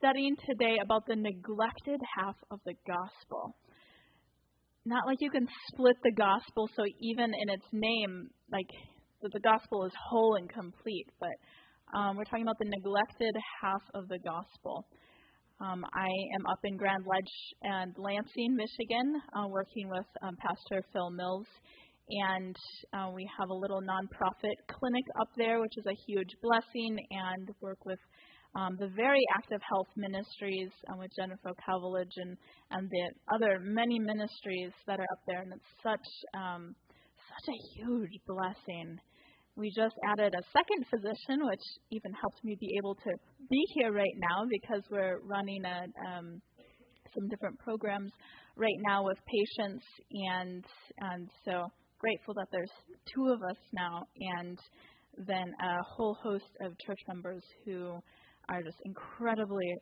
studying today about the neglected half of the gospel. Not like you can split the gospel, so even in its name, like the gospel is whole and complete, but we're talking about the neglected half of the gospel. I am up in Grand Ledge and Lansing, Michigan, working with Pastor Phil Mills, and we have a little nonprofit clinic up there, which is a huge blessing, and work with the very active health ministries with Jennifer Calvillage and the other many ministries that are up there, and it's such a huge blessing. We just added a second physician, which even helps me be able to be here right now because we're running some different programs right now with patients, and so grateful that there's two of us now, and then a whole host of church members who are just incredibly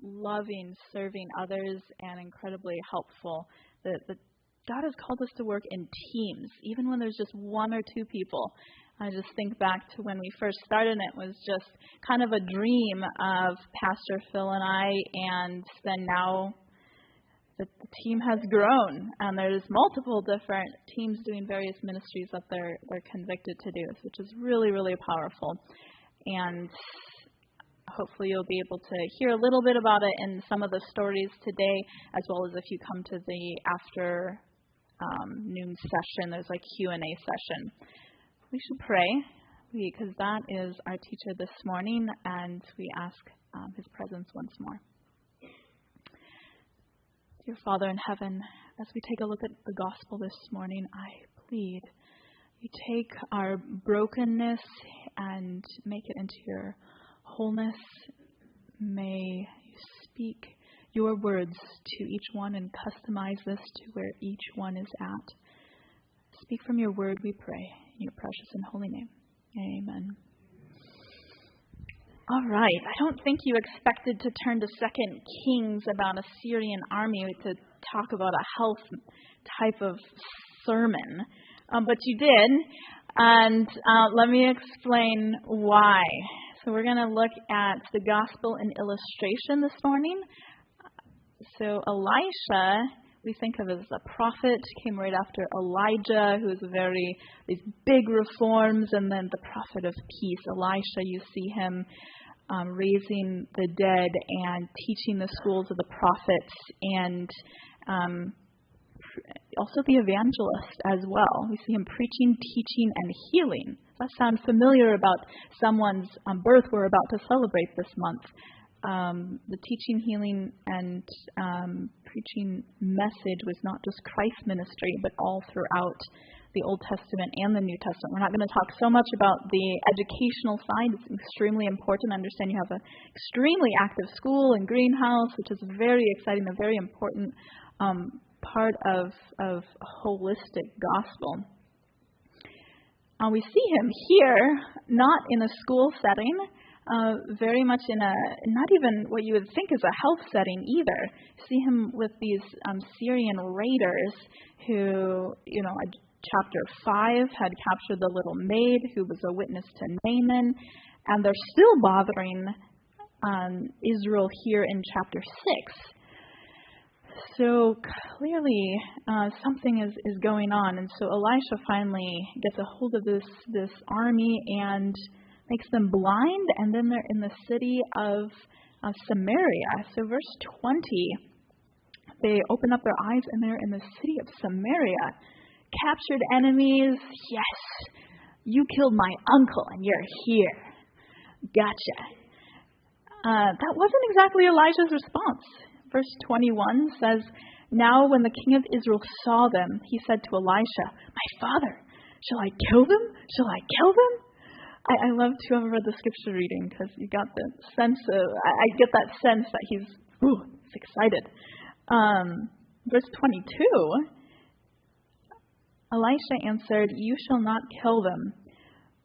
loving, serving others, and incredibly helpful. God has called us to work in teams, even when there's just one or two people. I just think back to when we first started, and it was just kind of a dream of Pastor Phil and I, and then now the team has grown, and there's multiple different teams doing various ministries that they're convicted to do, which is really, really powerful. And hopefully you'll be able to hear a little bit about it in some of the stories today, as well as if you come to the after noon session, there's a Q&A session. We should pray, because that is our teacher this morning, and we ask his presence once more. Dear Father in heaven, as we take a look at the gospel this morning, I plead you take our brokenness and make it into your wholeness. May you speak your words to each one and customize this to where each one is at. Speak from your word, we pray, in your precious and holy name. Amen. All right. I don't think you expected to turn to 2 Kings about a Syrian army to talk about a health type of sermon, but you did, and let me explain why. So we're going to look at the gospel in illustration this morning. So Elisha, we think of as a prophet, came right after Elijah, who is these big reforms, and then the prophet of peace. Elisha, you see him raising the dead and teaching the schools of the prophets, and also the evangelist as well. We see him preaching, teaching, and healing. Does that sound familiar about someone's birth we're about to celebrate this month? The teaching, healing, and preaching message was not just Christ's ministry, but all throughout the Old Testament and the New Testament. We're not going to talk so much about the educational side. It's extremely important. I understand you have an extremely active school and greenhouse, which is very exciting, a very important part of holistic gospel. We see him here, not in a school setting, very much in not even what you would think is a health setting either. You see him with these Syrian raiders who, chapter 5 had captured the little maid who was a witness to Naaman, and they're still bothering Israel here in chapter 6. So clearly something is going on, and so Elisha finally gets a hold of this army and makes them blind, and then they're in the city of Samaria. So verse 20, they open up their eyes and they're in the city of Samaria. Captured enemies, yes, you killed my uncle and you're here. Gotcha. That wasn't exactly Elijah's response. Verse 21 says, now when the king of Israel saw them, he said to Elisha, my father, shall I kill them? Shall I kill them? I love to have read the scripture reading because you got the sense of, I get that sense that he's excited. Verse 22, Elisha answered, you shall not kill them.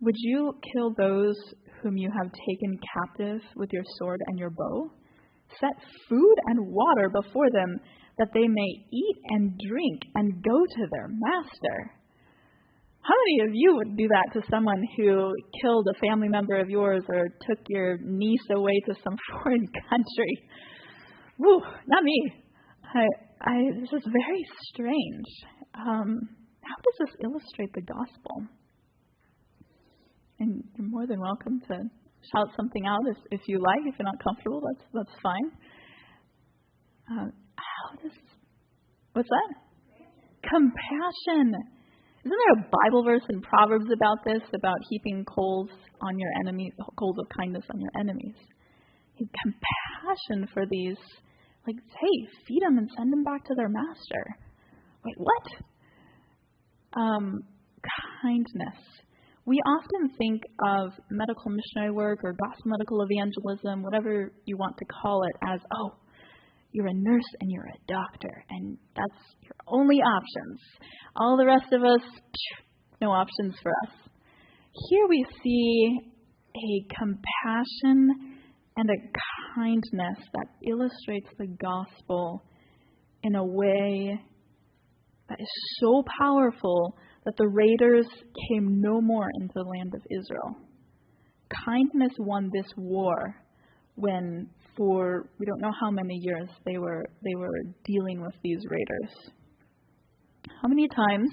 Would you kill those whom you have taken captive with your sword and your bow? Set food and water before them, that they may eat and drink and go to their master. How many of you would do that to someone who killed a family member of yours or took your niece away to some foreign country? Woo, not me. This is very strange. How does this illustrate the gospel? And you're more than welcome to shout something out if you like. If you're not comfortable, that's fine. What's that? Compassion. Isn't there a Bible verse in Proverbs about this, about heaping coals on your enemies, coals of kindness on your enemies? Compassion for these, like, hey, feed them and send them back to their master. Wait, what? Kindness. We often think of medical missionary work or gospel medical evangelism, whatever you want to call it, as, oh, you're a nurse and you're a doctor, and that's your only options. All the rest of us, no options for us. Here we see a compassion and a kindness that illustrates the gospel in a way that is so powerful that the raiders came no more into the land of Israel. Kindness won this war when, for we don't know how many years, they were dealing with these raiders. How many times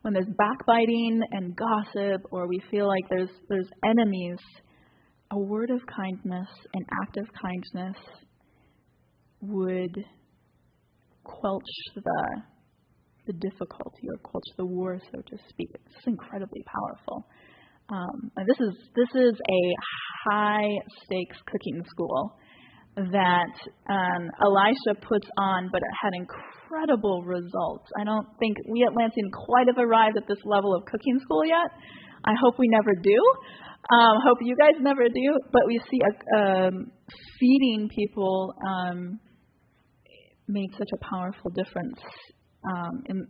when there's backbiting and gossip, or we feel like there's enemies, a word of kindness, an act of kindness would quelch the difficulty or quench the war, so to speak. It's incredibly powerful. This is a high stakes cooking school that Elisha puts on, but it had incredible results. I don't think we Atlantean quite have arrived at this level of cooking school yet. I hope we never do. Hope you guys never do. But we see feeding people made such a powerful difference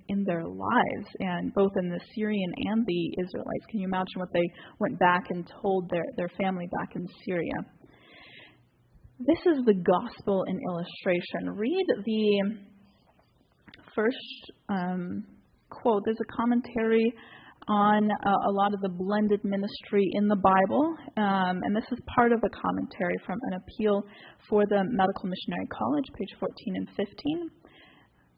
in their lives, and both in the Syrian and the Israelites. Can you imagine what they went back and told their family back in Syria? This is the gospel in illustration. Read the first quote. There's a commentary on a lot of the blended ministry in the Bible, and this is part of a commentary from an appeal for the Medical Missionary College, page 14 and 15.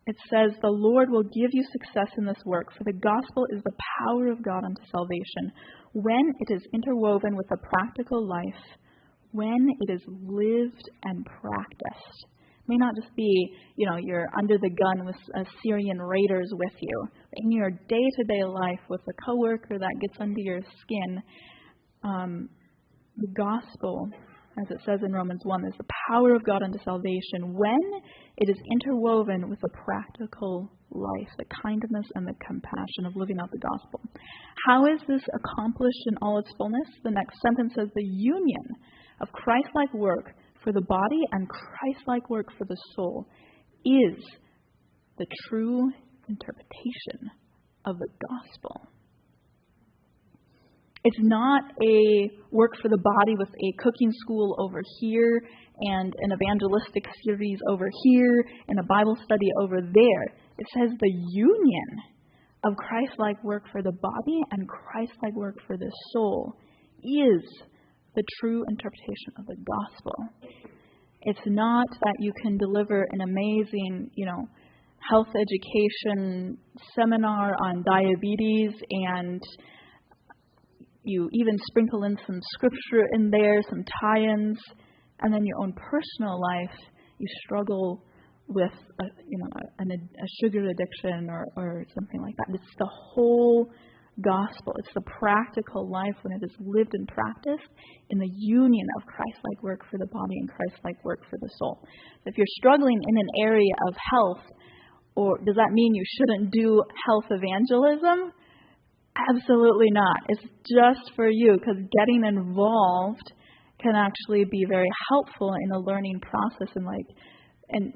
It says, "The Lord will give you success in this work, for the gospel is the power of God unto salvation, when it is interwoven with a practical life, when it is lived and practiced." It may not just be, you're under the gun with Syrian raiders with you. In your day-to-day life with a coworker that gets under your skin, the gospel, as it says in Romans 1, is the power of God unto salvation when it is interwoven with a practical life, the kindness and the compassion of living out the gospel. How is this accomplished in all its fullness? The next sentence says, "The union of Christ-like work for the body and Christ-like work for the soul is the true interpretation of the gospel." It's not a work for the body with a cooking school over here and an evangelistic series over here and a Bible study over there. It says the union of Christ-like work for the body and Christ-like work for the soul is the true interpretation of the gospel. It's not that you can deliver an amazing, health education seminar on diabetes and you even sprinkle in some scripture in there, some tie-ins, and then your own personal life, you struggle with a sugar addiction or something like that. It's the whole gospel. It's the practical life when it is lived and practiced in the union of Christ-like work for the body and Christ-like work for the soul. If you're struggling in an area of health, or does that mean you shouldn't do health evangelism? Absolutely not. It's just for you, because getting involved can actually be very helpful in the learning process and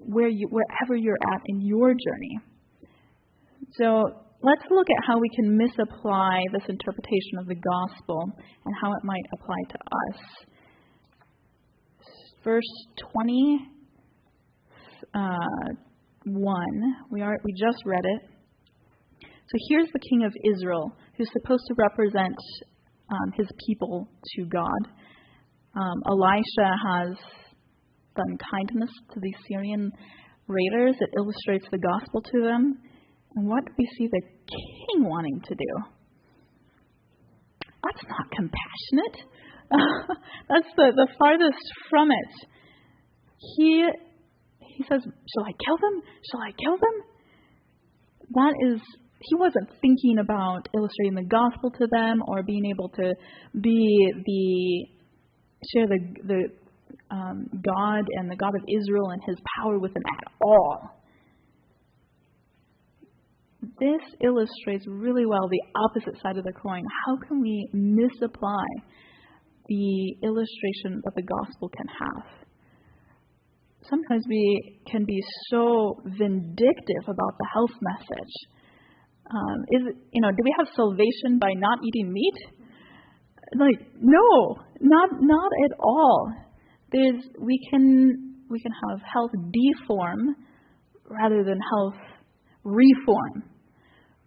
wherever you're at in your journey. So let's look at how we can misapply this interpretation of the gospel and how it might apply to us. Verse 21, we just read it. "So here's the king of Israel, who's supposed to represent his people to God. Elisha has done kindness to the Syrian raiders. It illustrates the gospel to them. And what do we see the king wanting to do? That's not compassionate. That's the farthest from it. He says, shall I kill them? Shall I kill them? He wasn't thinking about illustrating the gospel to them or being able to share the God and the God of Israel and his power with them at all. This illustrates really well the opposite side of the coin. How can we misapply the illustration that the gospel can have? Sometimes we can be so vindictive about the health message. Do we have salvation by not eating meat? No, not at all. We can have health deform rather than health reform.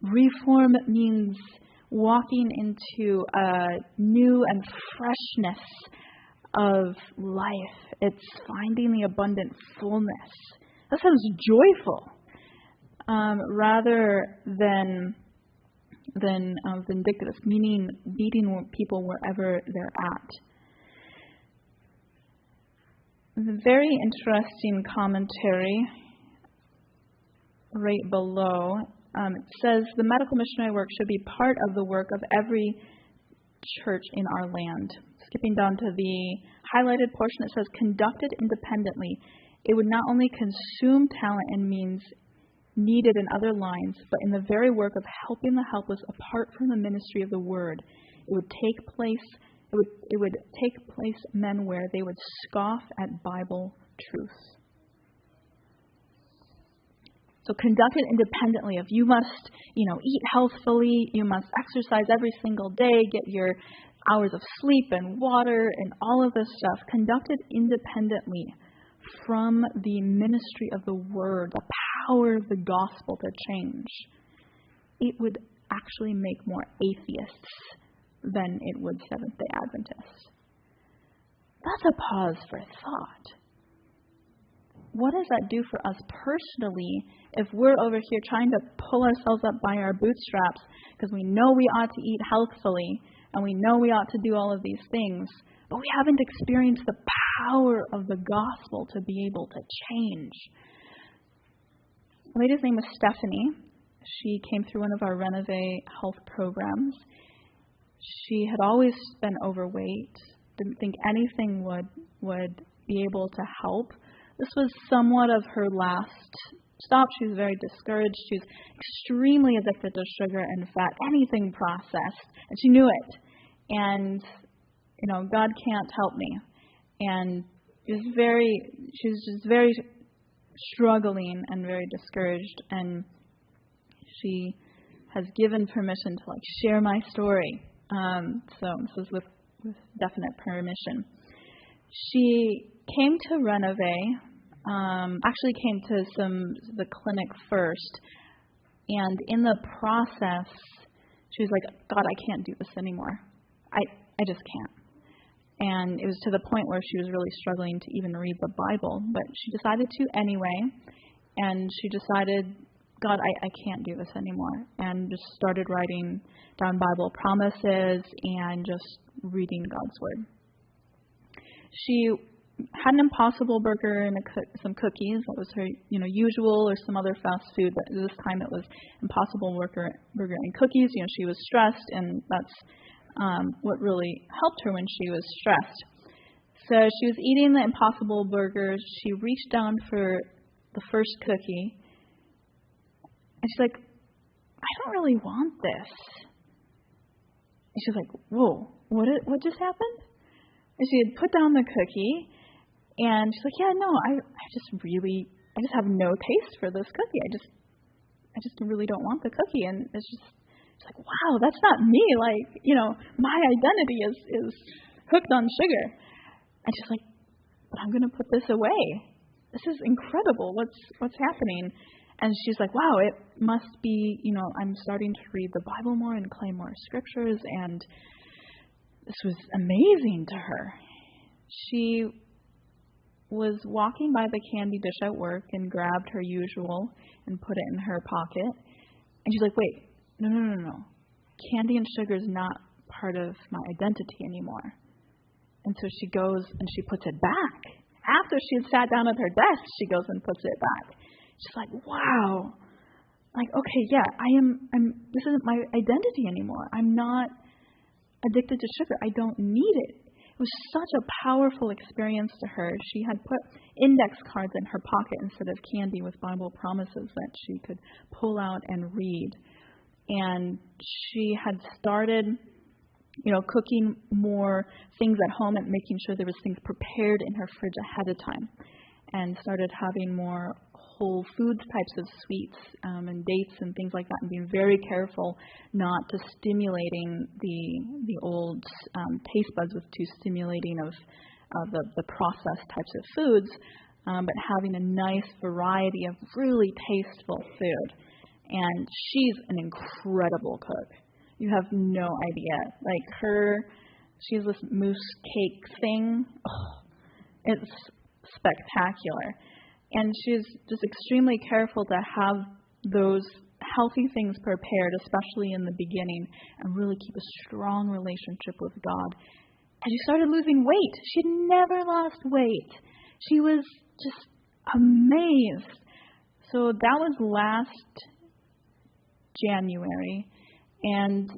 Reform means walking into a new and freshness of life. It's finding the abundant fullness. That sounds joyful, rather than vindictive, meaning beating people wherever they're at. The very interesting commentary right below, it says the medical missionary work should be part of the work of every church in our land. Skipping down to the highlighted portion, it says conducted independently. It would not only consume talent and means needed in other lines, but in the very work of helping the helpless apart from the ministry of the word. It would take place men where they would scoff at Bible truth. So conduct it independently. If you must, eat healthfully, you must exercise every single day, get your hours of sleep and water and all of this stuff. Conduct it independently from the ministry of the word, the power of the gospel to change. It would actually make more atheists than it would Seventh-day Adventists. That's a pause for thought. What does that do for us personally if we're over here trying to pull ourselves up by our bootstraps because we know we ought to eat healthfully and we know we ought to do all of these things, but we haven't experienced the power of the gospel to be able to change? The lady's name was Stephanie. She came through one of our Renovate health programs. She had always been overweight, didn't think anything would be able to help. This was somewhat of her last stop. She was very discouraged. She was extremely addicted to sugar and fat, anything processed, and she knew it. And, God can't help me. And she was just very struggling and very discouraged. And she has given permission to share my story. So this is with definite permission. She came to Renovate, actually came to the clinic first, and in the process, she was like, God, I can't do this anymore. I just can't. And it was to the point where she was really struggling to even read the Bible, but she decided to anyway, and she decided, God, I can't do this anymore, and just started writing down Bible promises and just reading God's Word. She had an Impossible Burger and some cookies. That was her, usual, or some other fast food. But this time it was Impossible Burger and cookies. She was stressed, and that's what really helped her when she was stressed. So she was eating the Impossible Burgers. She reached down for the first cookie, and she's like, I don't really want this. And she's like, whoa, what just happened? And she had put down the cookie, and she's like, yeah, no, I just have no taste for this cookie. I just really don't want the cookie. And it's like, wow, that's not me. My identity is hooked on sugar. And she's like, but I'm going to put this away. This is incredible. What's happening? And she's like, wow, it must be, I'm starting to read the Bible more and claim more scriptures, and this was amazing to her. She was walking by the candy dish at work and grabbed her usual and put it in her pocket. And she's like, wait, no. Candy and sugar is not part of my identity anymore. And so she goes and she puts it back. After she had sat down at her desk, she goes and puts it back. She's like, wow. Like, okay, yeah, this isn't my identity anymore. I'm not addicted to sugar. I don't need it. It was such a powerful experience to her. She had put index cards in her pocket instead of candy with Bible promises that she could pull out and read. And she had started, cooking more things at home and making sure there was things prepared in her fridge ahead of time. And started having more whole foods types of sweets and dates and things like that, and being very careful not to stimulating the old taste buds with too stimulating of the processed types of foods, but having a nice variety of really tasteful food. And she's an incredible cook. You have no idea. Like she has this mousse cake thing. Oh, it's spectacular. And she's just extremely careful to have those healthy things prepared, especially in the beginning, and really keep a strong relationship with God. And she started losing weight. She'd never lost weight. She was just amazed. So that was last January. And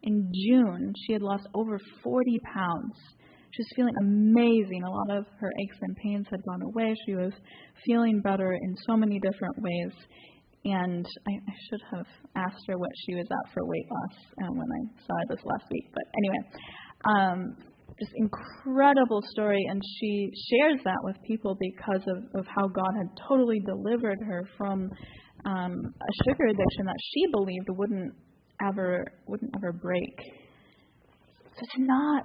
in June, she had lost over 40 pounds. She was feeling amazing. A lot of her aches and pains had gone away. She was feeling better in so many different ways. And I should have asked her what she was at for weight loss when I saw her this last week. But anyway, just incredible story. And she shares that with people because of how God had totally delivered her from a sugar addiction that she believed wouldn't ever break. So it's not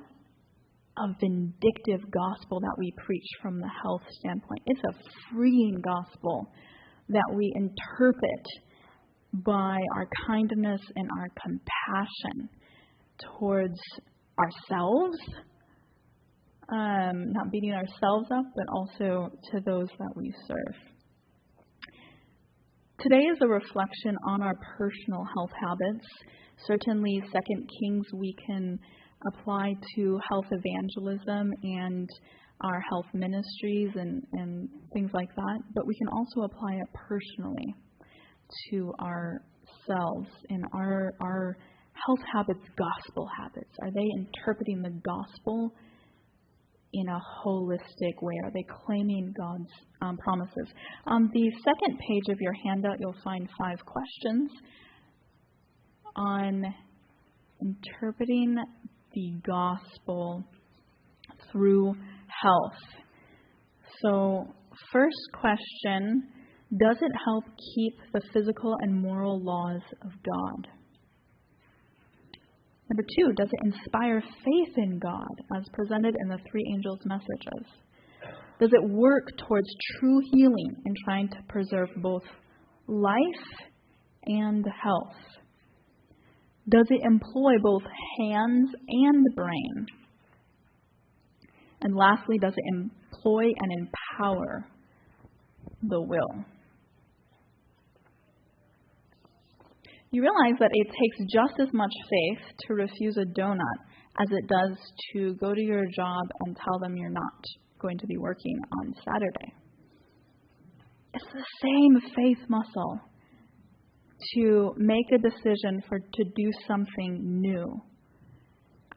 a vindictive gospel that we preach from the health standpoint. It's a freeing gospel that we interpret by our kindness and our compassion towards ourselves, not beating ourselves up, but also to those that we serve. Today is a reflection on our personal health habits. Certainly, 2 Kings we can apply to health evangelism and our health ministries and things like that, but we can also apply it personally to ourselves and our health habits, gospel habits. Are they interpreting the gospel in a holistic way? Are they claiming God's promises? On the second page of your handout, you'll find 5 questions on interpreting the gospel through health. So, first question, does it help keep the physical and moral laws of God? Number 2, does it inspire faith in God as presented in the 3 angels' messages? Does it work towards true healing in trying to preserve both life and health? Does it employ both hands and brain? And lastly, does it employ and empower the will? You realize that it takes just as much faith to refuse a donut as it does to go to your job and tell them you're not going to be working on Saturday. It's the same faith muscle to make a decision to do something new,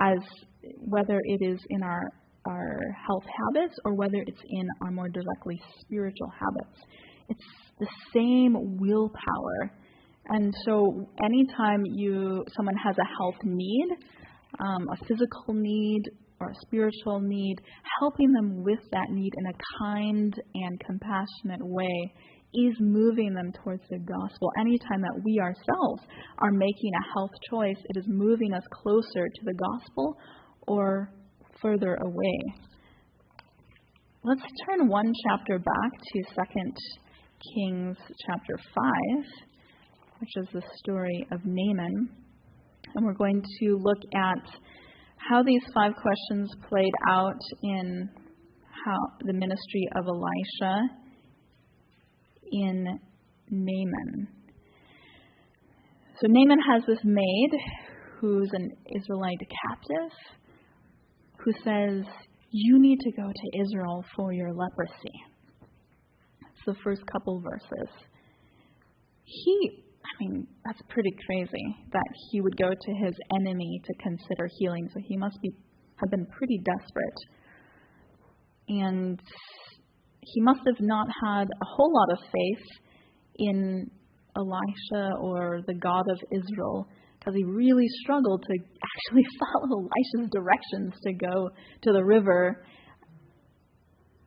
as whether it is in our health habits or whether it's in our more directly spiritual habits. It's the same willpower. And so anytime someone has a health need, a physical need or a spiritual need, helping them with that need in a kind and compassionate way is moving them towards the gospel. Anytime that we ourselves are making a health choice, it is moving us closer to the gospel or further away. Let's turn one chapter back to 2 Kings chapter 5, which is the story of Naaman. And we're going to look at how these 5 questions played out in how the ministry of Elisha in Naaman. So Naaman has this maid who's an Israelite captive who says, you need to go to Israel for your leprosy. It's the first couple verses. That's pretty crazy that he would go to his enemy to consider healing. So he must have been pretty desperate. And he must have not had a whole lot of faith in Elisha or the God of Israel, because he really struggled to actually follow Elisha's directions to go to the river.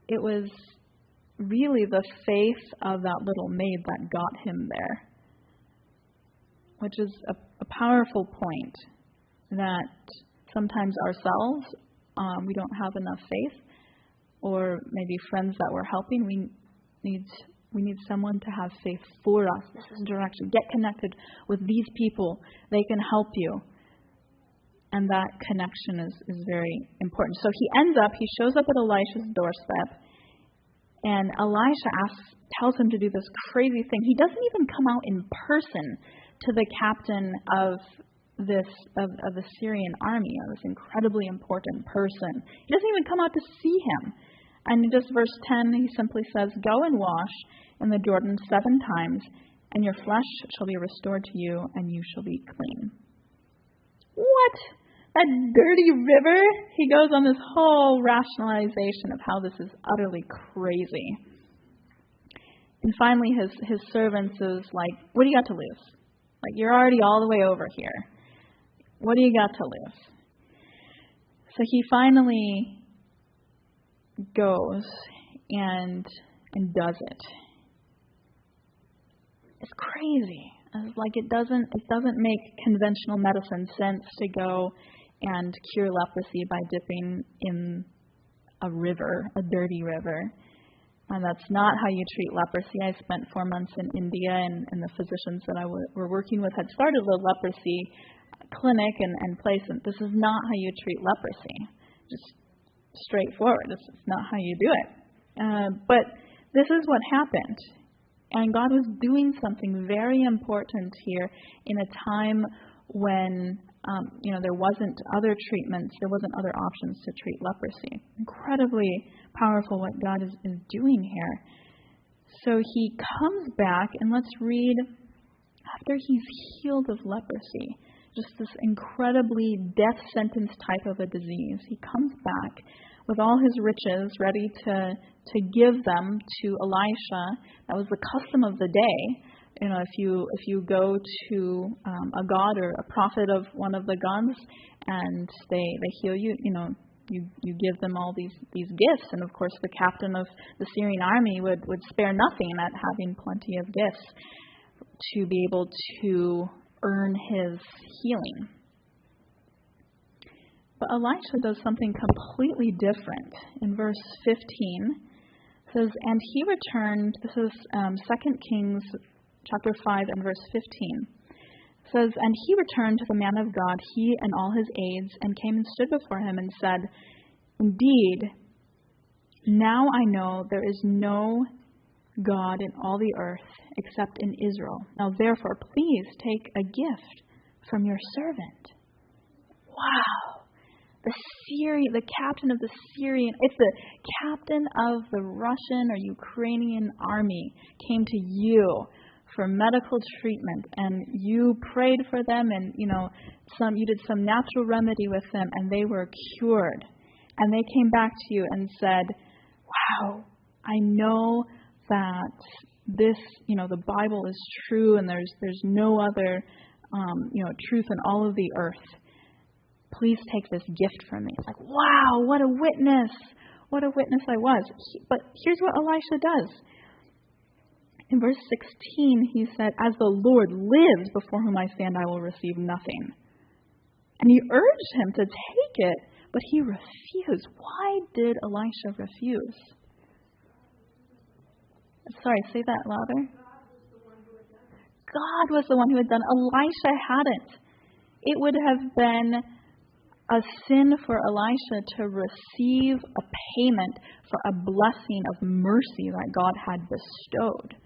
It was really the faith of that little maid that got him there, which is a powerful point, that sometimes ourselves, we don't have enough faith, or maybe friends that we're helping, we need someone to have faith for us. This is direction. Get connected with these people. They can help you. And that connection is very important. So he shows up at Elisha's doorstep, and Elisha tells him to do this crazy thing. He doesn't even come out in person to the captain of the Syrian army, this incredibly important person. He doesn't even come out to see him. And in just verse 10, he simply says, go and wash in the Jordan 7 times, and your flesh shall be restored to you, and you shall be clean. What? That dirty river? He goes on this whole rationalization of how this is utterly crazy. And finally, his servants is like, what do you got to lose? Like, you're already all the way over here. What do you got to lose? So he finally goes and does it. It's crazy. It's like it doesn't make conventional medicine sense to go and cure leprosy by dipping in a river, a dirty river. And that's not how you treat leprosy. I spent 4 months in India, and the physicians that I were working with had started a leprosy clinic and place. And this is not how you treat leprosy. Just straightforward. It's not how you do it. But this is what happened. And God was doing something very important here in a time when there wasn't other treatments, there wasn't other options to treat leprosy. Incredibly powerful what God is doing here. So he comes back, and let's read, after he's healed of leprosy, just this incredibly death sentence type of a disease, he comes back with all his riches ready to give them to Elisha. That was the custom of the day. If you go to a god or a prophet of one of the gods and they heal you, you give them all these gifts. And of course, the captain of the Syrian army would spare nothing at having plenty of gifts to be able to earn his healing. But Elisha does something completely different. In verse 15, it says, and he returned, this is 2 Kings chapter 5 and verse 15. It says, and he returned to the man of God, he and all his aides, and came and stood before him and said, indeed, now I know there is no God in all the earth except in Israel. Now therefore, please take a gift from your servant. Wow. The captain of the Syrian, it's the captain of the Russian or Ukrainian army came to you for medical treatment, and you prayed for them, and you did some natural remedy with them, and they were cured. And they came back to you and said, wow, I know that this, the Bible is true, and there's no other truth in all of the earth. Please take this gift from me. It's like, wow, what a witness. What a witness I was. But here's what Elisha does. In verse 16, he said, as the Lord lives before whom I stand, I will receive nothing. And he urged him to take it, but he refused. Why did Elisha refuse? Sorry, say that louder. God was the one who had done. Elisha hadn't. It would have been a sin for Elisha to receive a payment for a blessing of mercy that God had bestowed.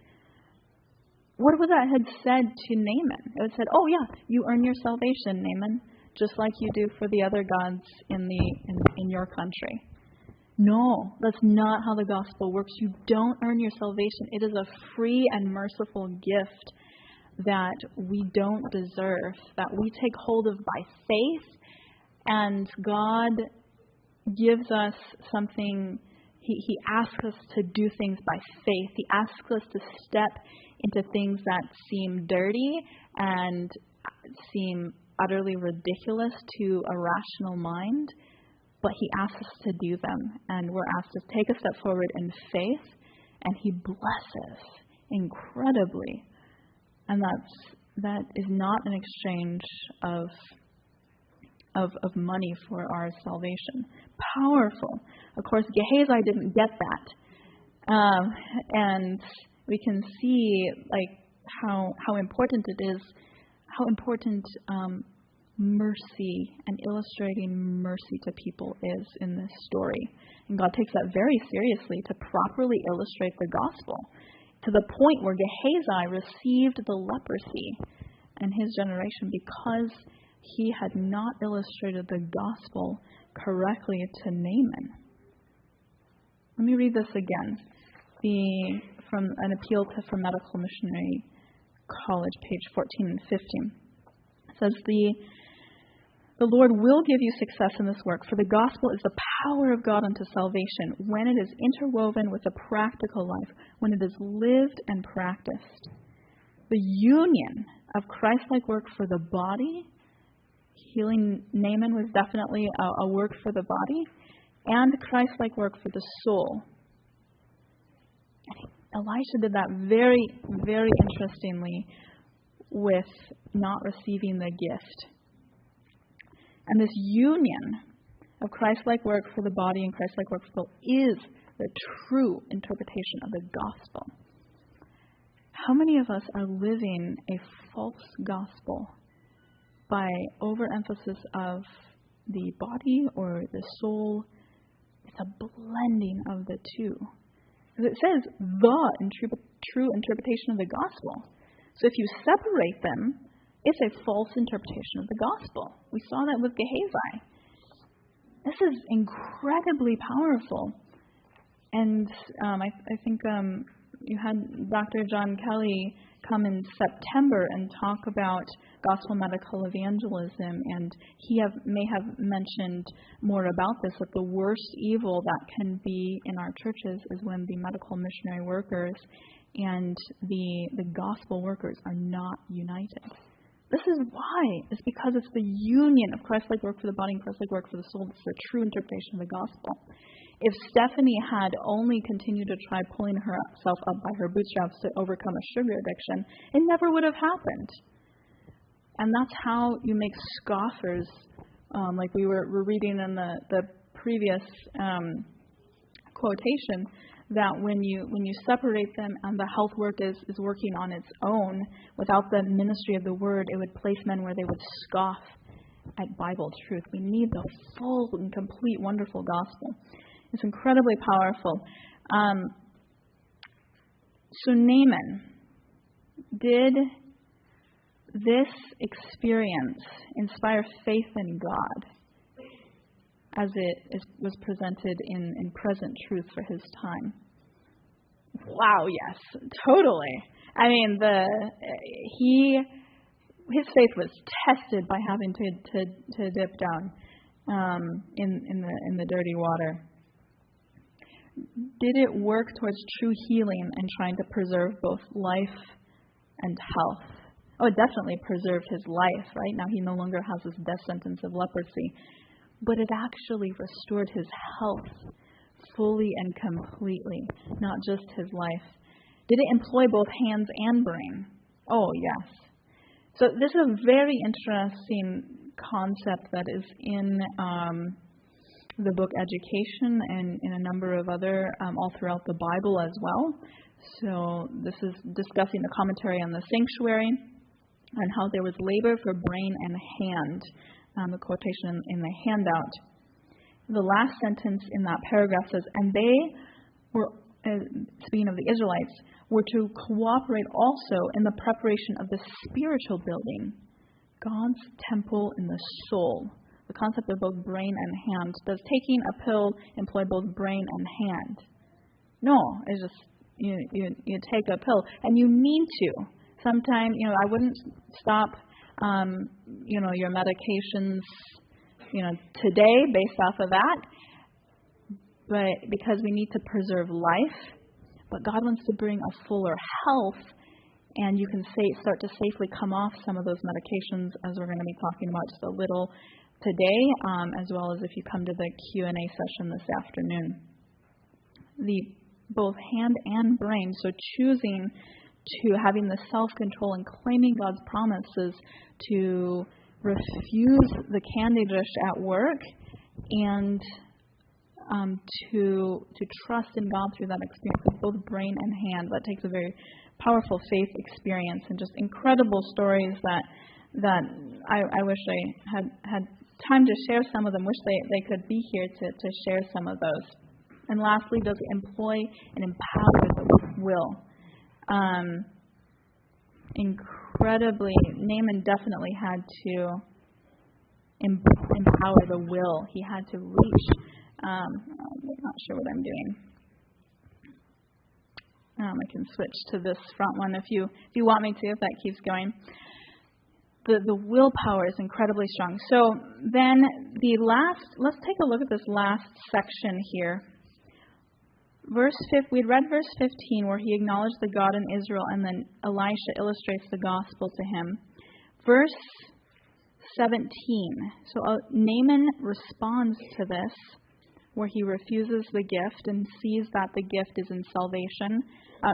What would that have said to Naaman? It would have said, oh yeah, you earn your salvation, Naaman, just like you do for the other gods in your country. No, that's not how the gospel works. You don't earn your salvation. It is a free and merciful gift that we don't deserve, that we take hold of by faith, and God gives us something. He asks us to do things by faith. He asks us to step into things that seem dirty and seem utterly ridiculous to a rational mind, but He asks us to do them, and we're asked to take a step forward in faith, and He blesses incredibly. And that is not an exchange of money for our salvation. Powerful. Of course, Gehazi didn't get that. And we can see how important it is, how important mercy and illustrating mercy to people is in this story. And God takes that very seriously to properly illustrate the gospel, to the point where Gehazi received the leprosy in his generation because he had not illustrated the gospel correctly to Naaman. Let me read this again. From an appeal for medical missionary college, page 14 and 15. It says, the Lord will give you success in this work, for the gospel is the power of God unto salvation when it is interwoven with a practical life, when it is lived and practiced. The union of Christ-like work for the body, healing Naaman was definitely a work for the body, and Christ-like work for the soul. Elisha did that very, very interestingly with not receiving the gift. And this union of Christ-like work for the body and Christ-like work for the soul is the true interpretation of the gospel. How many of us are living a false gospel by overemphasis of the body or the soul? It's a blending of the two. Because it says the true interpretation of the gospel. So if you separate them, it's a false interpretation of the gospel. We saw that with Gehazi. This is incredibly powerful. And I think you had Dr. John Kelly come in September and talk about gospel medical evangelism, and he may have mentioned more about this, that the worst evil that can be in our churches is when the medical missionary workers and the gospel workers are not united. This is why. It's because it's the union of Christ-like work for the body and Christ-like work for the soul. It's the true interpretation of the gospel. If Stephanie had only continued to try pulling herself up by her bootstraps to overcome a sugar addiction, it never would have happened. And that's how you make scoffers, like we were reading in the previous quotation, that when you separate them and the health work is working on its own without the ministry of the word, it would place men where they would scoff at Bible truth. We need the full and complete, wonderful gospel. It's incredibly powerful. So Naaman, did this experience inspire faith in God as it was presented in present truth for his time? Wow, yes, totally. I mean, his faith was tested by having to dip down in the dirty water. Did it work towards true healing and trying to preserve both life and health? Oh, it definitely preserved his life, right? Now he no longer has this death sentence of leprosy. But it actually restored his health fully and completely, not just his life. Did it employ both hands and brain? Oh, yes. So this is a very interesting concept that is in the book Education and in a number of other, all throughout the Bible as well. So this is discussing the commentary on the sanctuary and how there was labor for brain and hand, the quotation in the handout. The last sentence in that paragraph says, and they were, speaking of the Israelites, were to cooperate also in the preparation of the spiritual building, God's temple in the soul. The concept of both brain and hand. Does taking a pill employ both brain and hand? No, it's just you take a pill, and you need to. Sometimes, I wouldn't stop, your medications, today based off of that, but because we need to preserve life. But God wants to bring a fuller health, and you can start to safely come off some of those medications, as we're going to be talking about just a little today, as well as if you come to the Q&A session this afternoon. Both hand and brain, so choosing to having the self-control and claiming God's promises to refuse the candy dish at work and to trust in God through that experience with both brain and hand. That takes a very powerful faith experience and just incredible stories that I wish I had time to share some of them. Wish they could be here to share some of those. And lastly, does employ and empower the will. Incredibly, Naaman definitely had to empower the will. He had to reach. I'm not sure what I'm doing. I can switch to this front one if you want me to, if that keeps going. The willpower is incredibly strong. So then let's take a look at this last section here. We'd read verse 15 where he acknowledged the God in Israel, and then Elisha illustrates the gospel to him. Verse 17. So Naaman responds to this, where he refuses the gift and sees that the gift is in salvation.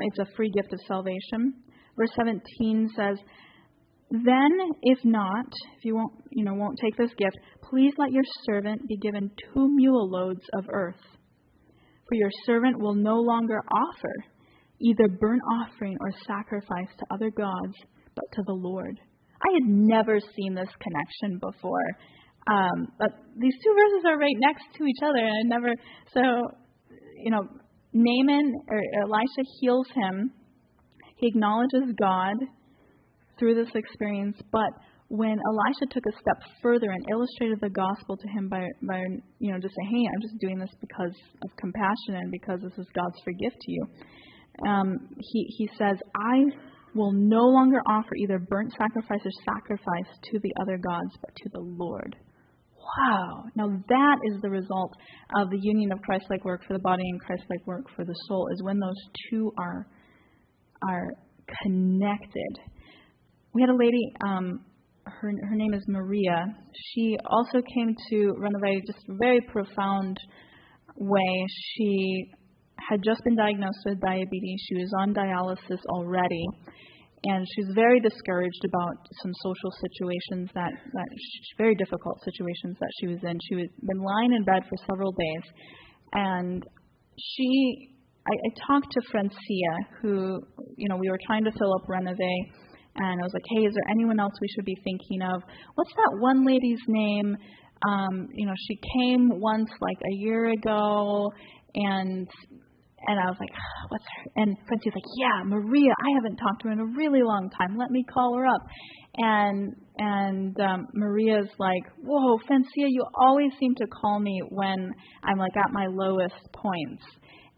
It's a free gift of salvation. Verse 17 says, then, if not, if you won't take this gift, please let your servant be given 2 mule loads of earth. For your servant will no longer offer either burnt offering or sacrifice to other gods, but to the Lord. I had never seen this connection before. But these two verses are right next to each other, and Naaman, or Elisha heals him. He acknowledges God through this experience, but when Elisha took a step further and illustrated the gospel to him by just saying, hey, I'm just doing this because of compassion and because this is God's free gift to you. He says, I will no longer offer either burnt sacrifice or sacrifice to the other gods, but to the Lord. Wow. Now that is the result of the union of Christ-like work for the body and Christ-like work for the soul, is when those two are connected. We had a lady, her name is Maria. She also came to Renovate just a very profound way. She had just been diagnosed with diabetes. She was on dialysis already. And she was very discouraged about some social situations very difficult situations that she was in. She had been lying in bed for several days. And I talked to Francia, who, we were trying to fill up Renovate. And I was like, hey, is there anyone else we should be thinking of? What's that one lady's name? She came once like a year ago, and I was like, what's her? And Francie's like, yeah, Maria. I haven't talked to her in a really long time. Let me call her up. And Maria's like, whoa, Francia, you always seem to call me when I'm like at my lowest points.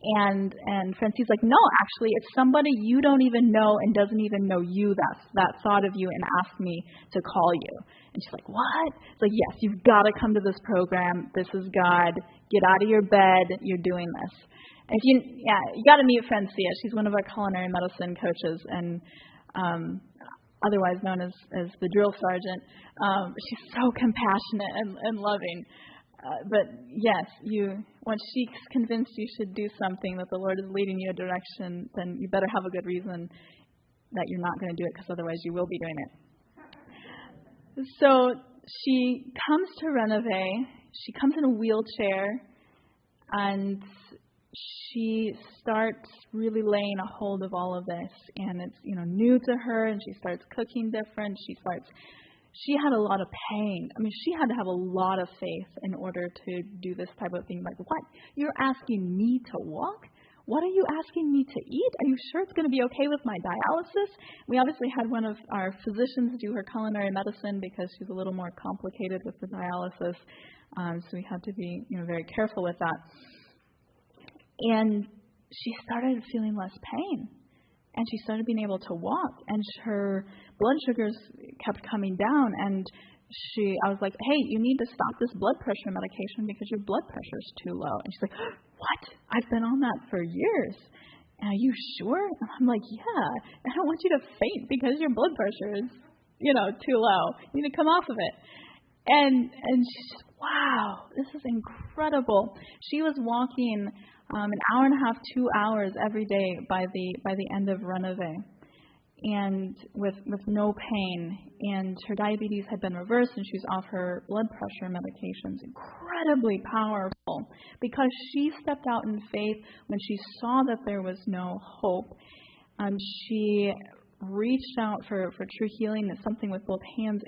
And Francie's like, no, actually, it's somebody you don't even know and doesn't even know you that thought of you and asked me to call you. And she's like, what? It's like, yes, you've got to come to this program. This is God. Get out of your bed. You're doing this. And you got to meet Francia. She's one of our culinary medicine coaches, and otherwise known as the drill sergeant. She's so compassionate and loving. But yes, once she's convinced you should do something, that the Lord is leading you a direction, then you better have a good reason that you're not going to do it, because otherwise you will be doing it. So she comes to Renovate. she comes in a wheelchair, and she starts really laying a hold of all of this, and it's new to her, and she starts cooking different. She had a lot of pain. I mean, she had to have a lot of faith in order to do this type of thing. Like, what? You're asking me to walk? What are you asking me to eat? Are you sure it's going to be okay with my dialysis? We obviously had one of our physicians do her culinary medicine because she's a little more complicated with the dialysis. So we had to be very careful with that. And she started feeling less pain. And she started being able to walk. And her blood sugars kept coming down. And I was like, hey, you need to stop this blood pressure medication because your blood pressure is too low. And she's like, what? I've been on that for years. And are you sure? And I'm like, yeah. I don't want you to faint because your blood pressure is, too low. You need to come off of it. And she's just, wow, this is incredible. She was walking an hour and a half, 2 hours every day by the end of Renove, and with no pain. And her diabetes had been reversed, and she's off her blood pressure medications. Incredibly powerful, because she stepped out in faith when she saw that there was no hope. She reached out for true healing. It's something with both hands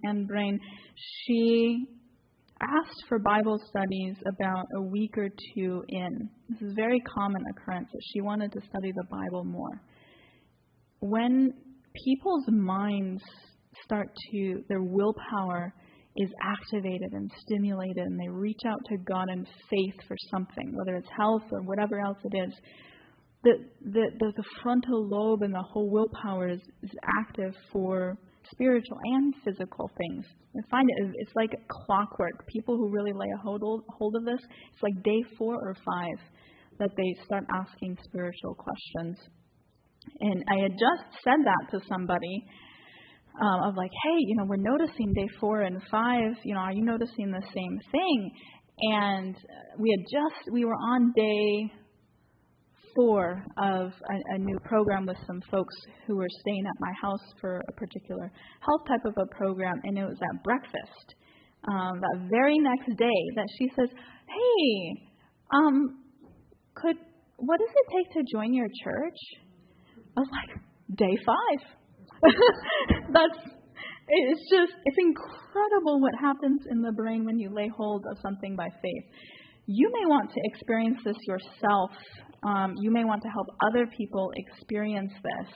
and brain. She asked for Bible studies about a week or two in. This is a very common occurrence, that she wanted to study the Bible more. When people's minds their willpower is activated and stimulated, and they reach out to God in faith for something, whether it's health or whatever else it is, the frontal lobe and the whole willpower is active for spiritual and physical things. I find it's like clockwork. People who really lay a hold of this, it's like day 4 or 5 that they start asking spiritual questions. And I had just said that to somebody of like, hey, we're noticing day 4 and 5, are you noticing the same thing? And we were on day 4 of a new program with some folks who were staying at my house for a particular health type of a program, and it was at breakfast that very next day that she says, hey, what does it take to join your church? I was like, day 5. It's incredible what happens in the brain when you lay hold of something by faith. You may want to experience this yourself. You may want to help other people experience this.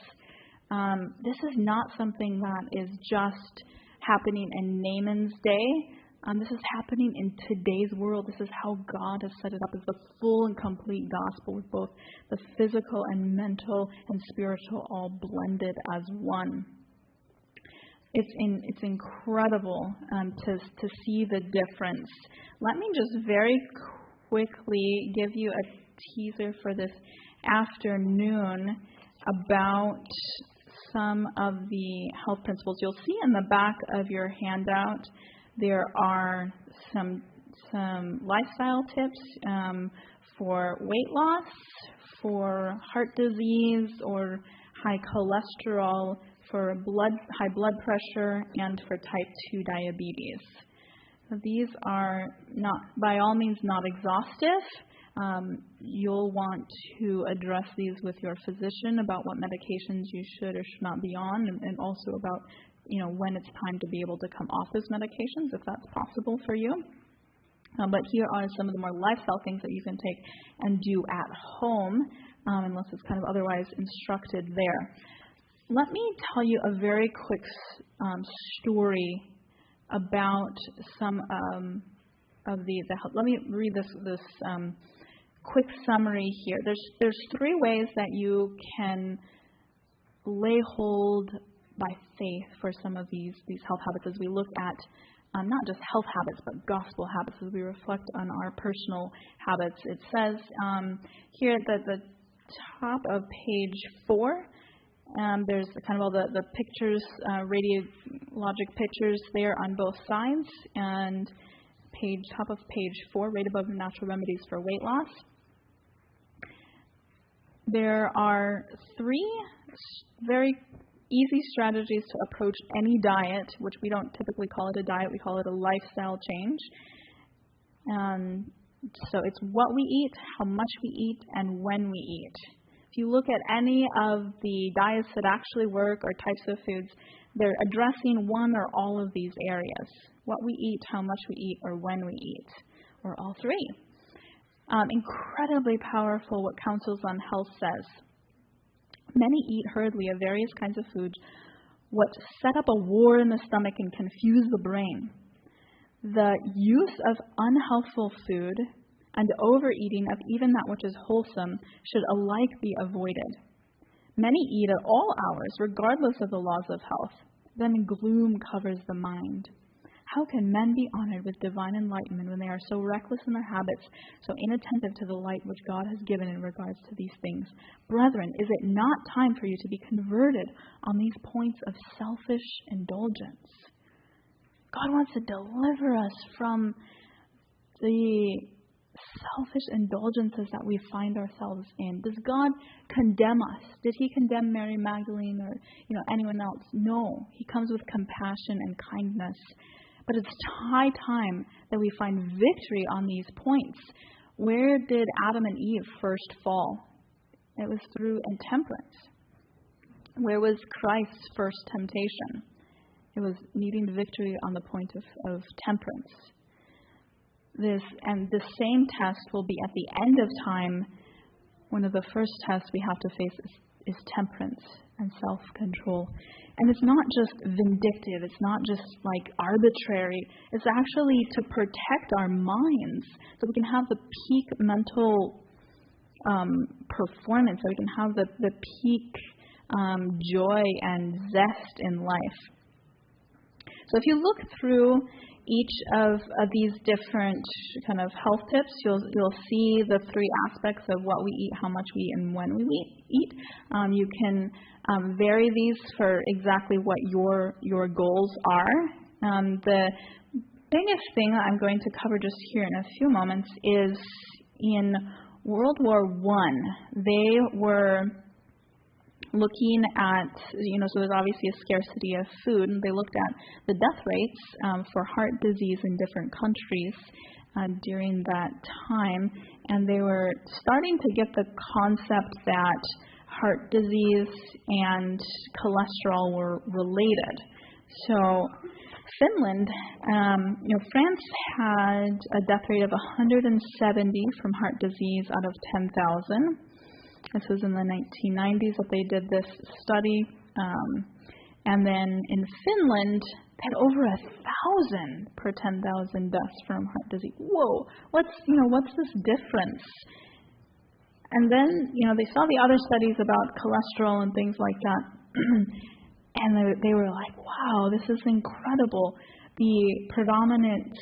This is not something that is just happening in Naaman's day. This is happening in today's world. This is how God has set it up as the full and complete gospel, with both the physical and mental and spiritual all blended as one. It's incredible to see the difference. Let me just very quickly give you a teaser for this afternoon about some of the health principles. You'll see in the back of your handout there are some lifestyle tips for weight loss, for heart disease or high cholesterol, for high blood pressure, and for type 2 diabetes. So these are not, by all means, not exhaustive. You'll want to address these with your physician about what medications you should or should not be on, and also about when it's time to be able to come off those medications, if that's possible for you. But here are some of the more lifestyle things that you can take and do at home, unless it's kind of otherwise instructed there. Let me tell you a very quick story about some of the health. Let me read this quick summary here. There's 3 ways that you can lay hold by faith for some of these health habits, as we look at not just health habits, but gospel habits, as we reflect on our personal habits. It says here at the top of page 4, there's kind of all the pictures, radiologic pictures there on both sides, and top of page 4, right above the natural remedies for weight loss. There are 3 very easy strategies to approach any diet, which we don't typically call it a diet, we call it a lifestyle change. So it's what we eat, how much we eat, and when we eat. If you look at any of the diets that actually work or types of foods, they're addressing one or all of these areas. What we eat, how much we eat, or when we eat, or all three. Incredibly powerful what Councils on Health says. Many eat hurriedly of various kinds of foods, what set up a war in the stomach and confuse the brain. The use of unhealthful food and overeating of even that which is wholesome should alike be avoided. Many eat at all hours, regardless of the laws of health. Then gloom covers the mind. How can men be honored with divine enlightenment when they are so reckless in their habits, so inattentive to the light which God has given in regards to these things? Brethren, is it not time for you to be converted on these points of selfish indulgence? God wants to deliver us from the selfish indulgences that we find ourselves in. Does God condemn us? Did he condemn Mary Magdalene or anyone else? No. He comes with compassion and kindness. But it's high time that we find victory on these points. Where did Adam and Eve first fall? It was through intemperance. Where was Christ's first temptation? It was needing victory on the point of temperance. The same test will be at the end of time. One of the first tests we have to face is temperance and self-control. And it's not just vindictive. It's not just like arbitrary. It's actually to protect our minds so we can have the peak mental performance, so we can have the peak joy and zest in life. So if you look through each of these different kind of health tips, you'll see the three aspects of what we eat, how much we eat, and when we eat. You can vary these for exactly what your goals are. The biggest thing I'm going to cover just here in a few moments is in World War I. They were looking at, so there's obviously a scarcity of food, and they looked at the death rates for heart disease in different countries during that time, and they were starting to get the concept that heart disease and cholesterol were related. So Finland, France had a death rate of 170 from heart disease out of 10,000. This was in the 1990s that they did this study. And then in Finland, they had over 1,000 per 10,000 deaths from heart disease. Whoa, what's this difference? And then, they saw the other studies about cholesterol and things like that. And they were like, wow, this is incredible. The predominant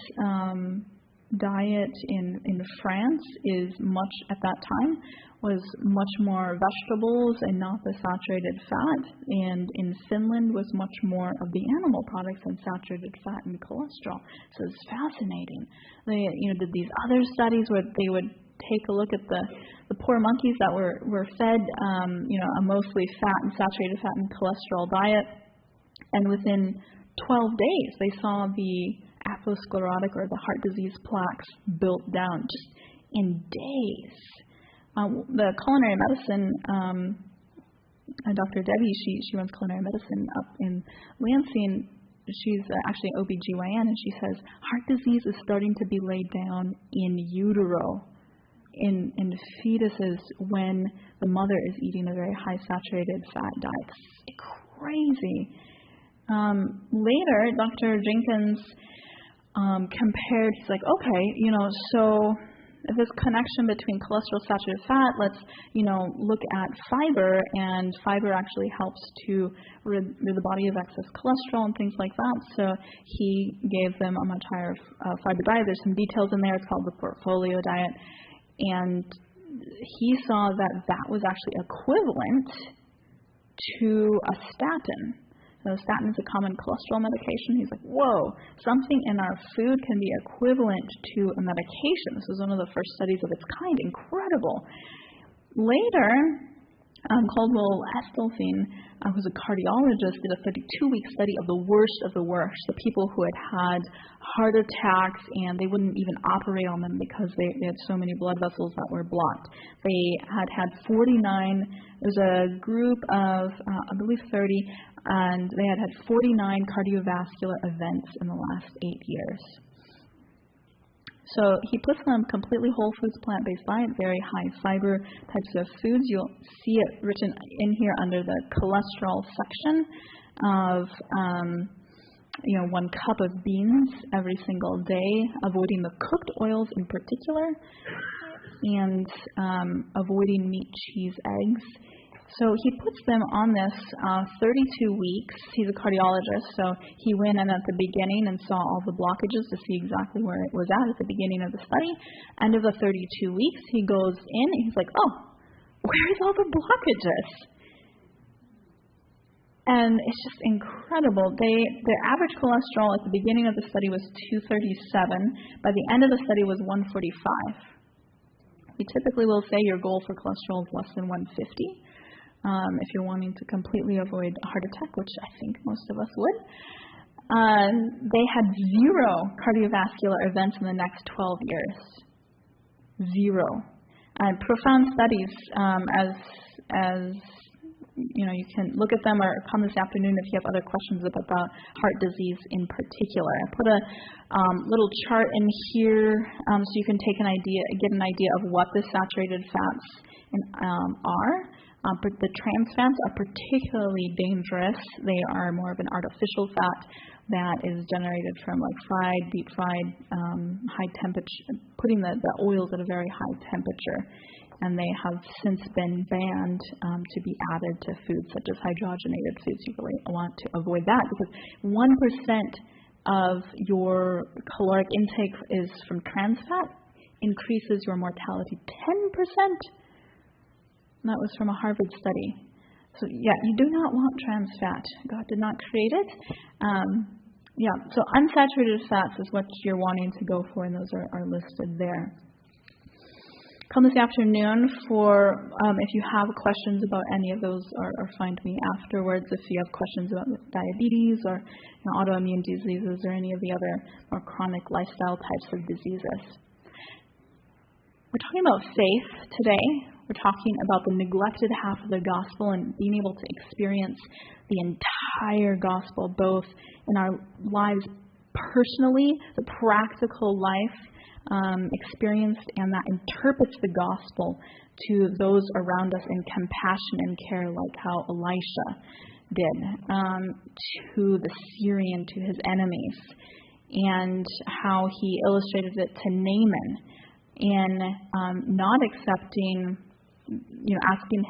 diet in France is at that time, was much more vegetables and not the saturated fat. And in Finland was much more of the animal products and saturated fat and cholesterol. So it's fascinating. They did these other studies where they would take a look at the poor monkeys that were fed a mostly fat and saturated fat and cholesterol diet, and within 12 days they saw the atherosclerotic or the heart disease plaques built down just in days. The culinary medicine, Dr. Debbie, she runs culinary medicine up in Lansing. She's actually an OBGYN, and she says heart disease is starting to be laid down in utero, in fetuses, when the mother is eating a very high saturated fat diet. It's crazy. Later, Dr. Jenkins compared, he's like, okay, so this connection between cholesterol, saturated fat, let's, look at fiber, and fiber actually helps to rid the body of excess cholesterol and things like that. So he gave them a much higher fiber diet. There's some details in there. It's called the portfolio diet. And he saw that was actually equivalent to a statin. So a statin is a common cholesterol medication. He's like, whoa, something in our food can be equivalent to a medication. This was one of the first studies of its kind. Incredible. Later, Azelton, who's a cardiologist, did a 32-week study of the worst, the people who had heart attacks, and they wouldn't even operate on them because they had so many blood vessels that were blocked. They had 49, it was a group of, I believe 30, and they had 49 cardiovascular events in the last 8 years. So he puts them completely whole foods, plant-based diet, very high fiber types of foods. You'll see it written in here under the cholesterol section of, 1 cup of beans every single day, avoiding the cooked oils in particular, and avoiding meat, cheese, eggs. So he puts them on this 32 weeks. He's a cardiologist, so he went in at the beginning and saw all the blockages to see exactly where it was at the beginning of the study. End of the 32 weeks, he goes in and he's like, oh, where's all the blockages? And it's just incredible. Their average cholesterol at the beginning of the study was 237. By the end of the study was 145. We typically will say your goal for cholesterol is less than 150. If you're wanting to completely avoid a heart attack, which I think most of us would. They had 0 cardiovascular events in the next 12 years. 0. Profound studies, as you can look at them or come this afternoon if you have other questions about the heart disease in particular. I put a little chart in here so you can get an idea of what the saturated fats are. But the trans fats are particularly dangerous. They are more of an artificial fat that is generated from deep fried, high temperature, putting the oils at a very high temperature. And they have since been banned to be added to foods such as hydrogenated foods. You really want to avoid that because 1% of your caloric intake is from trans fat, increases your mortality 10%. That was from a Harvard study. So, you do not want trans fat. God did not create it. So unsaturated fats is what you're wanting to go for, and those are listed there. Come this afternoon for, if you have questions about any of those, or find me afterwards if you have questions about diabetes or autoimmune diseases or any of the other more chronic lifestyle types of diseases. We're talking about faith today. We're talking about the neglected half of the gospel and being able to experience the entire gospel, both in our lives personally, the practical life experienced, and that interprets the gospel to those around us in compassion and care, like how Elisha did to the Syrian, to his enemies, and how he illustrated it to Naaman in not accepting, asking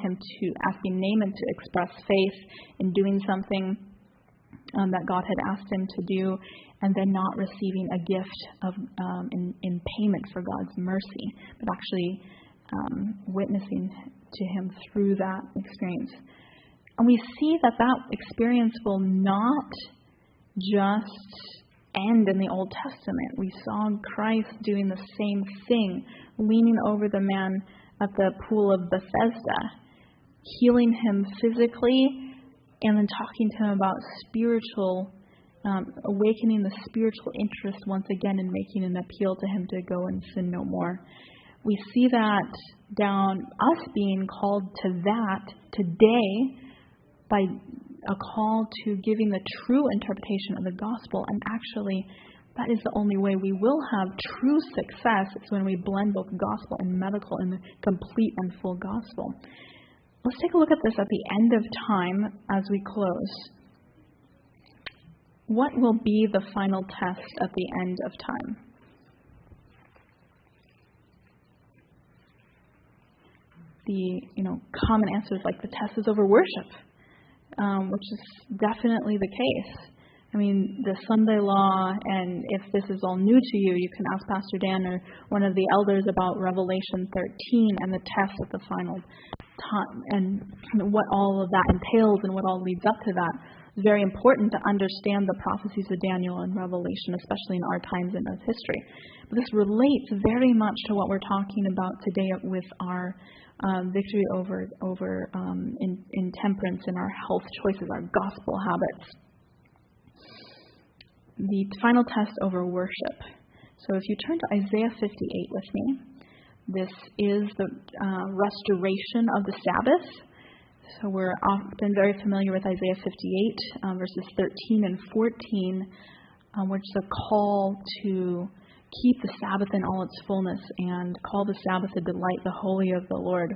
Naaman to express faith in doing something that God had asked him to do, and then not receiving a gift of in payment for God's mercy, but actually witnessing to him through that experience. And we see that experience will not just end in the Old Testament. We saw Christ doing the same thing, leaning over the man at the pool of Bethesda, healing him physically, and then talking to him about spiritual, awakening the spiritual interest once again and making an appeal to him to go and sin no more. We see that us being called to that today by a call to giving the true interpretation of the gospel, and actually that is the only way we will have true success. It's when we blend both gospel and medical in the complete and full gospel. Let's take a look at this at the end of time as we close. What will be the final test at the end of time? The common answer is the test is over worship, which is definitely the case. I mean, the Sunday law, and if this is all new to you, you can ask Pastor Dan or one of the elders about Revelation 13 and the test at the final time and what all of that entails and what all leads up to that. It's very important to understand the prophecies of Daniel and Revelation, especially in our times in Earth history. But this relates very much to what we're talking about today with our victory over intemperance and our health choices, our gospel habits. The final test over worship. So if you turn to Isaiah 58 with me, this is the restoration of the Sabbath. So we're often very familiar with Isaiah 58, verses 13 and 14, which is a call to keep the Sabbath in all its fullness and call the Sabbath a delight, the holy of the Lord.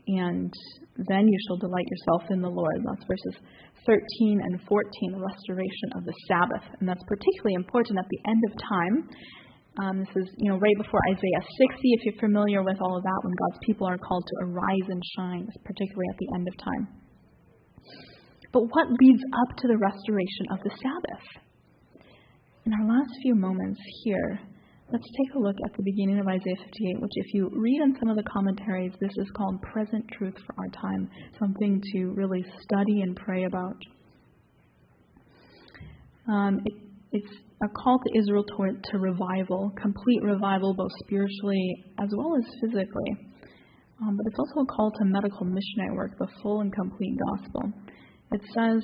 And then you shall delight yourself in the Lord. That's verses 13 and 14, the restoration of the Sabbath. And that's particularly important at the end of time. This is, right before Isaiah 60, if you're familiar with all of that, when God's people are called to arise and shine, particularly at the end of time. But what leads up to the restoration of the Sabbath? In our last few moments here, let's take a look at the beginning of Isaiah 58, which if you read in some of the commentaries, this is called present truth for our time, something to really study and pray about. It's a call to Israel to revival, complete revival, both spiritually as well as physically. But it's also a call to medical missionary work, the full and complete gospel. It says,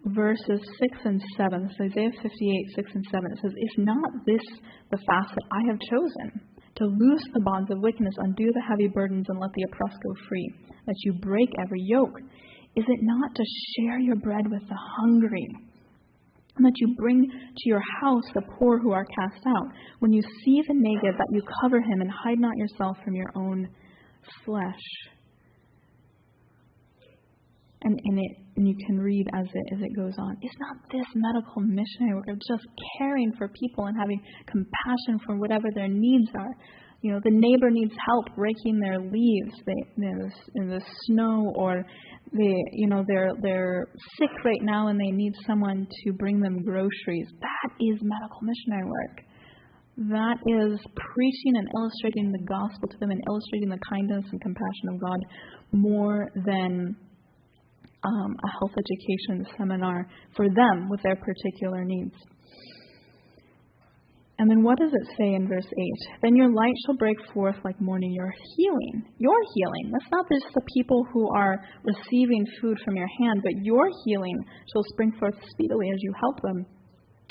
verses 6 and 7, so Isaiah 58, 6 and 7, it says, "Is not this the fast that I have chosen? To loose the bonds of wickedness, undo the heavy burdens, and let the oppressed go free, that you break every yoke? Is it not to share your bread with the hungry, and that you bring to your house the poor who are cast out? When you see the naked, that you cover him, and hide not yourself from your own flesh." And you can read as it goes on. Is not this medical missionary work of just caring for people and having compassion for whatever their needs are? The neighbor needs help raking their leaves in the snow, or they're sick right now and they need someone to bring them groceries. That is medical missionary work. That is preaching and illustrating the gospel to them and illustrating the kindness and compassion of God more than a health education seminar for them with their particular needs. And then what does it say in verse 8? "Then your light shall break forth like morning, your healing." Your healing. That's not just the people who are receiving food from your hand, but your healing shall spring forth speedily as you help them.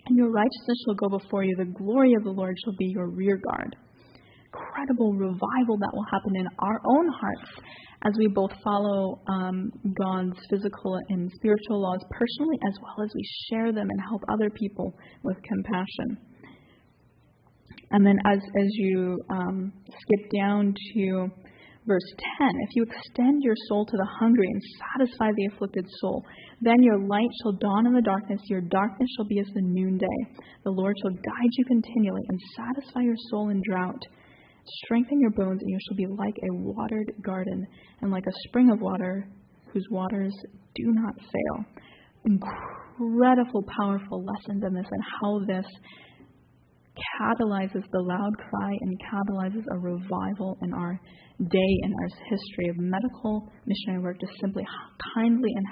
And your righteousness shall go before you. The glory of the Lord shall be your rear guard. Incredible revival that will happen in our own hearts as we both follow God's physical and spiritual laws personally, as well as we share them and help other people with compassion. And then as you skip down to verse 10, "If you extend your soul to the hungry and satisfy the afflicted soul, then your light shall dawn in the darkness, your darkness shall be as the noonday. The Lord shall guide you continually and satisfy your soul in drought. Strengthen your bones, and you shall be like a watered garden and like a spring of water whose waters do not fail." Incredible, powerful lessons in this and how this catalyzes the loud cry and catalyzes a revival in our day and our history of medical missionary work, just simply kindly and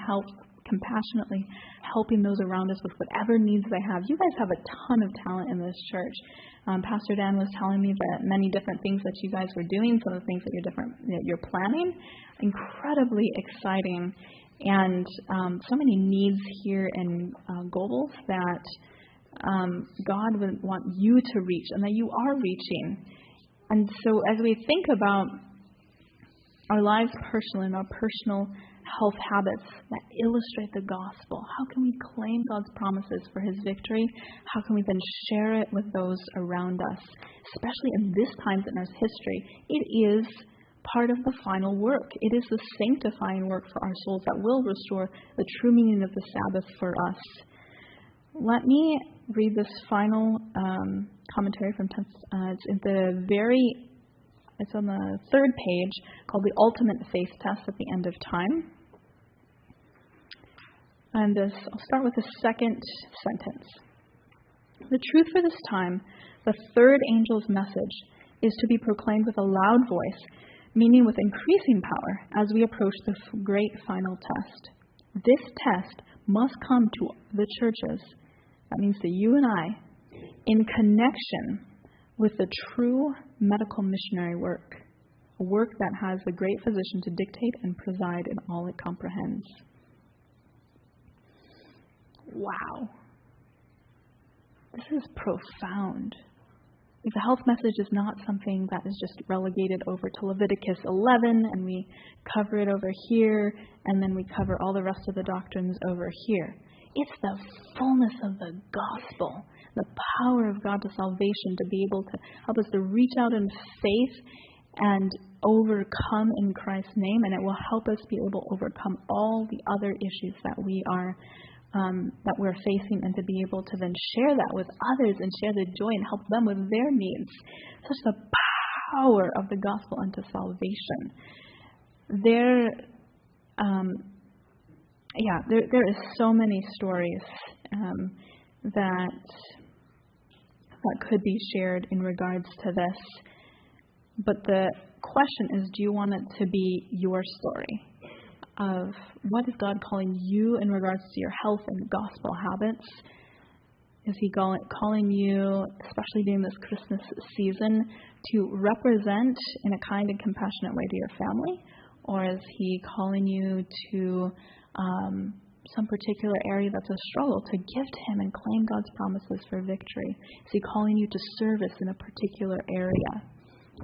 compassionately helping those around us with whatever needs they have. You guys have a ton of talent in this church. Pastor Dan was telling me that many different things that you guys were doing, some of the things that you're planning, incredibly exciting, and so many needs here in Gobles that God would want you to reach, and that you are reaching. And so as we think about our lives personally and our personal health habits that illustrate the gospel, how can we claim God's promises for his victory? How can we then share it with those around us, especially in this time in our history? It is part of the final work. It is the sanctifying work for our souls that will restore the true meaning of the Sabbath for us. Let me read this final commentary from it's on the third page, called "The Ultimate Faith Test at the End of Time." And I'll start with the second sentence. The truth for this time, the third angel's message, is to be proclaimed with a loud voice, meaning with increasing power as we approach this great final test. This test must come to the churches, that means to you and I, in connection with the true medical missionary work, a work that has the great physician to dictate and preside in all it comprehends. Wow. This is profound. The health message is not something that is just relegated over to Leviticus 11 and we cover it over here and then we cover all the rest of the doctrines over here. It's the fullness of the gospel, the power of God to salvation to be able to help us to reach out in faith and overcome in Christ's name, and it will help us be able to overcome all the other issues that we're facing, and to be able to then share that with others and share the joy and help them with their needs. Such the power of the gospel unto salvation. There is so many stories that could be shared in regards to this. But the question is, do you want it to be your story of what is God calling you in regards to your health and gospel habits? Is He calling you, especially during this Christmas season, to represent in a kind and compassionate way to your family? Or is He calling you to some particular area that's a struggle, to give to Him and claim God's promises for victory? Is He calling you to service in a particular area?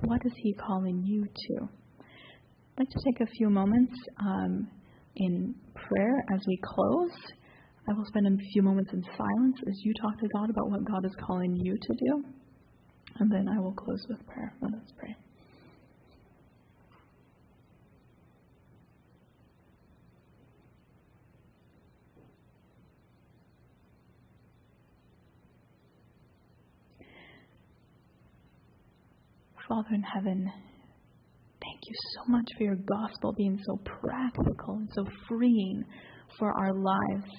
What is He calling you to? I'd like to take a few moments in prayer as we close. I will spend a few moments in silence as you talk to God about what God is calling you to do. And then I will close with prayer. Let us pray. Father in heaven, thank you so much for your gospel being so practical and so freeing for our lives.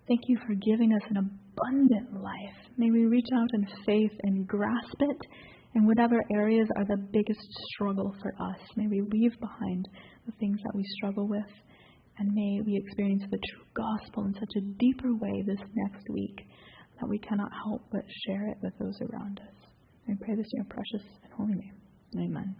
Thank you for giving us an abundant life. May we reach out in faith and grasp it in whatever areas are the biggest struggle for us. May we leave behind the things that we struggle with, and may we experience the true gospel in such a deeper way this next week that we cannot help but share it with those around us. I pray this in your precious and holy name. Amen.